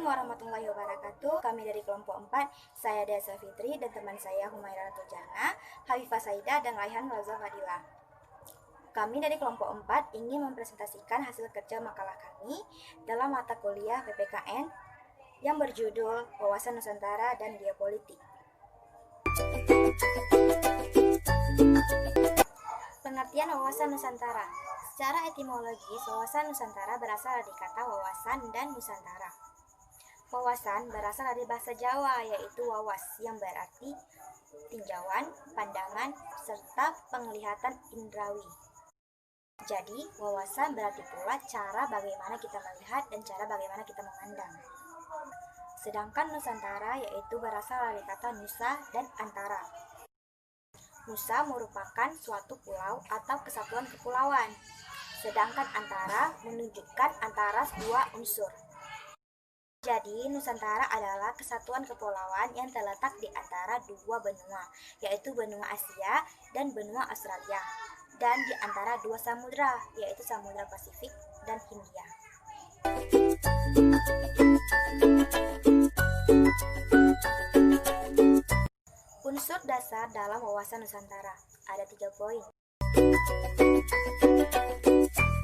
warahmatullahi wabarakatuh. Kami dari kelompok 4, saya Desa Fitri dan teman saya Humaira Tuljana, Hafifah Saida, dan Raihan Raza Fadila. Kami dari kelompok 4 ingin mempresentasikan hasil kerja makalah kami dalam mata kuliah PPKN yang berjudul Wawasan Nusantara dan Geopolitik. Pengertian wawasan Nusantara. Secara etimologis, wawasan Nusantara berasal dari kata wawasan dan Nusantara. Wawasan berasal dari bahasa Jawa, yaitu wawas, yang berarti tinjauan, pandangan, serta penglihatan indrawi. Jadi, wawasan berarti pula cara bagaimana kita melihat dan cara bagaimana kita memandang. Sedangkan Nusantara yaitu berasal dari kata nusa dan antara. Nusa merupakan suatu pulau atau kesatuan kepulauan, sedangkan antara menunjukkan antara dua unsur. Jadi, Nusantara adalah kesatuan kepulauan yang terletak di antara dua benua, yaitu benua Asia dan benua Australia, dan di antara dua samudra, yaitu Samudra Pasifik dan Hindia. Unsur dasar dalam wawasan Nusantara ada 3 poin.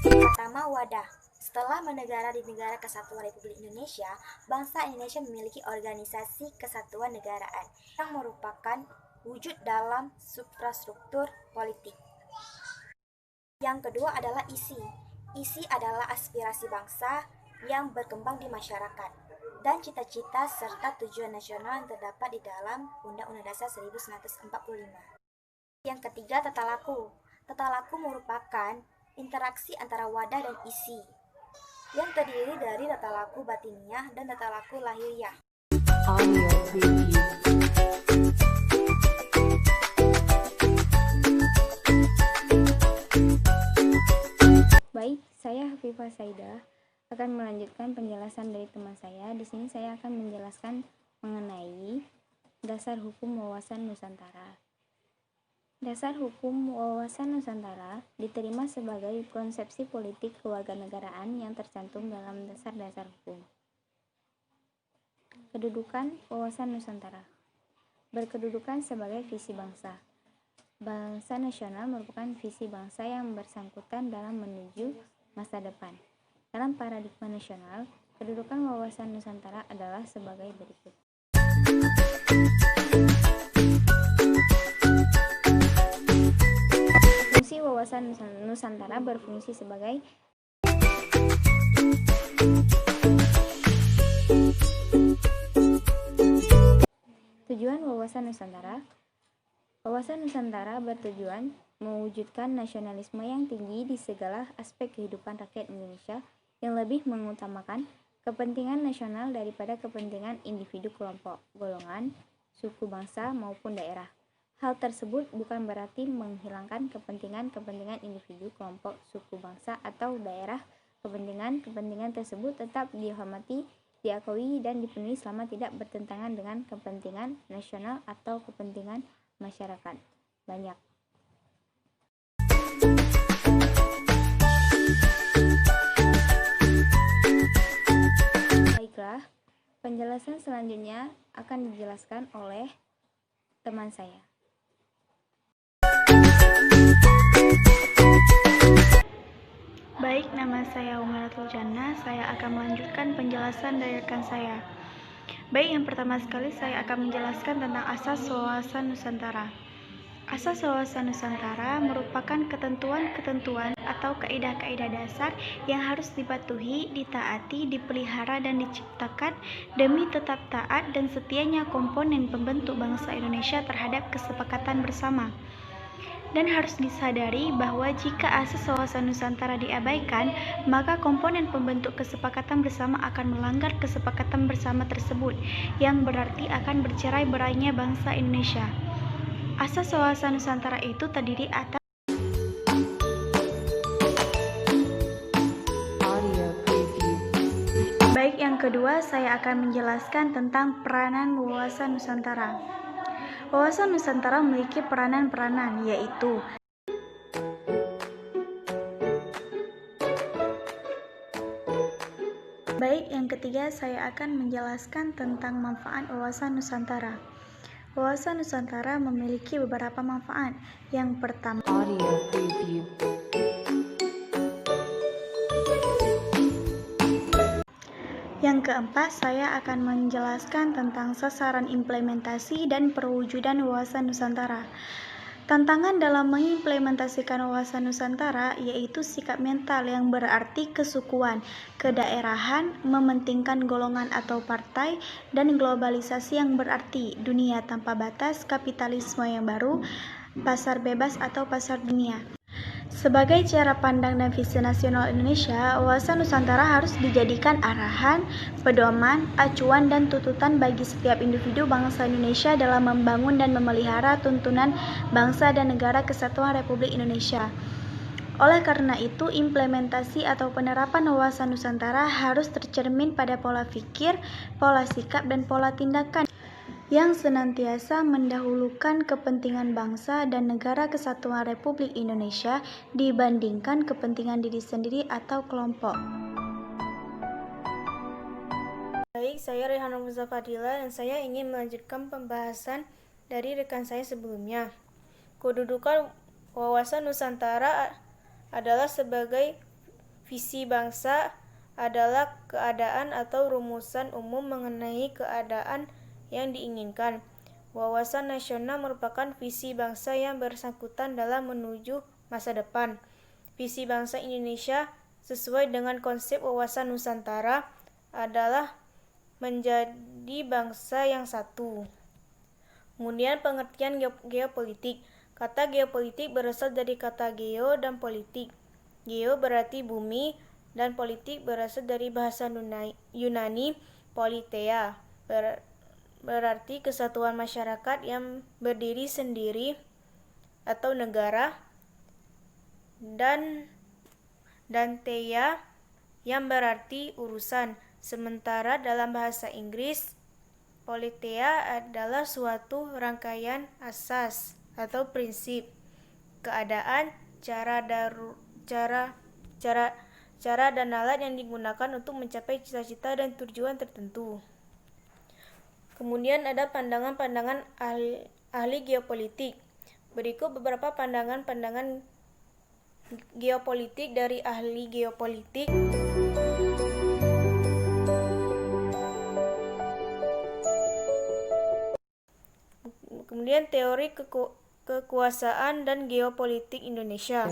Pertama, wadah. Setelah menegara di Negara Kesatuan Republik Indonesia, bangsa Indonesia memiliki organisasi kesatuan negaraan yang merupakan wujud dalam suprastruktur politik. Yang kedua adalah isi. Isi adalah aspirasi bangsa yang berkembang di masyarakat dan cita-cita serta tujuan nasional yang terdapat di dalam Undang-Undang Dasar 1945. Yang ketiga, tata laku. Tata laku merupakan interaksi antara wadah dan isi yang terdiri dari tata laku batiniah dan tata laku lahiriah. Baik, saya Hafifah Saida akan melanjutkan penjelasan dari teman saya. Di sini saya akan menjelaskan mengenai dasar hukum wawasan Nusantara. Dasar hukum wawasan Nusantara diterima sebagai konsepsi politik kewarganegaraan yang tercantum dalam dasar-dasar hukum. Kedudukan wawasan Nusantara. Berkedudukan sebagai visi bangsa. Bangsa nasional merupakan visi bangsa yang bersangkutan dalam menuju masa depan. Dalam paradigma nasional, kedudukan wawasan Nusantara adalah sebagai berikut. Fungsi wawasan Nusantara berfungsi sebagai tujuan wawasan Nusantara. Wawasan Nusantara bertujuan mewujudkan nasionalisme yang tinggi di segala aspek kehidupan rakyat Indonesia yang lebih mengutamakan kepentingan nasional daripada kepentingan individu, kelompok, golongan, suku, bangsa, maupun daerah. Hal tersebut bukan berarti menghilangkan kepentingan individu, kelompok, suku, bangsa, atau daerah. Kepentingan tersebut tetap dihormati, diakui, dan dipenuhi selama tidak bertentangan dengan kepentingan nasional atau kepentingan masyarakat banyak. Baiklah, penjelasan selanjutnya akan dijelaskan oleh teman saya. Baik, nama saya Humaira Tuljana. Saya akan melanjutkan penjelasan dari rekan saya. Baik, yang pertama sekali saya akan menjelaskan tentang asas wawasan Nusantara. Asas wawasan Nusantara merupakan ketentuan-ketentuan atau kaidah-kaidah dasar yang harus dipatuhi, ditaati, dipelihara, dan diciptakan demi tetap taat dan setianya komponen pembentuk bangsa Indonesia terhadap kesepakatan bersama. Dan harus disadari bahwa jika asas wawasan Nusantara diabaikan, maka komponen pembentuk kesepakatan bersama akan melanggar kesepakatan bersama tersebut, yang berarti akan bercerai-berainya bangsa Indonesia. Asas wawasan Nusantara itu terdiri atas Baik, yang kedua saya akan menjelaskan tentang peranan wawasan Nusantara. Wawasan Nusantara memiliki peranan-peranan, yaitu Baik, yang ketiga saya akan menjelaskan tentang manfaat wawasan Nusantara. Wawasan Nusantara memiliki beberapa manfaat. Yang pertama, yang keempat, saya akan menjelaskan tentang sasaran implementasi dan perwujudan wawasan Nusantara. Tantangan dalam mengimplementasikan wawasan Nusantara yaitu sikap mental yang berarti kesukuan, kedaerahan, mementingkan golongan atau partai, dan globalisasi yang berarti dunia tanpa batas, kapitalisme yang baru, pasar bebas atau pasar dunia. Sebagai cara pandang dan visi nasional Indonesia, wawasan Nusantara harus dijadikan arahan, pedoman, acuan, dan tuntutan bagi setiap individu bangsa Indonesia dalam membangun dan memelihara tuntunan bangsa dan negara kesatuan Republik Indonesia. Oleh karena itu, implementasi atau penerapan wawasan Nusantara harus tercermin pada pola pikir, pola sikap, dan pola tindakan yang senantiasa mendahulukan kepentingan bangsa dan negara kesatuan Republik Indonesia dibandingkan kepentingan diri sendiri atau kelompok. Baik, saya Rehana Fadila dan saya ingin melanjutkan pembahasan dari rekan saya sebelumnya. Kedudukan wawasan Nusantara adalah sebagai visi bangsa, adalah keadaan atau rumusan umum mengenai keadaan yang diinginkan. Wawasan nasional merupakan visi bangsa yang bersangkutan dalam menuju masa depan. Visi bangsa Indonesia sesuai dengan konsep wawasan Nusantara adalah menjadi bangsa yang satu. Kemudian pengertian geopolitik. Kata geopolitik berasal dari kata geo dan politik. Geo berarti bumi dan politik berasal dari bahasa Yunani politeia, berarti kesatuan masyarakat yang berdiri sendiri atau negara, dan teia yang berarti urusan. Sementara dalam bahasa Inggris, politeia adalah suatu rangkaian asas atau prinsip, keadaan, cara dan alat yang digunakan untuk mencapai cita-cita dan tujuan tertentu. Kemudian ada pandangan-pandangan ahli geopolitik. Berikut beberapa pandangan-pandangan geopolitik dari ahli geopolitik. Kemudian teori kekuasaan dan geopolitik Indonesia.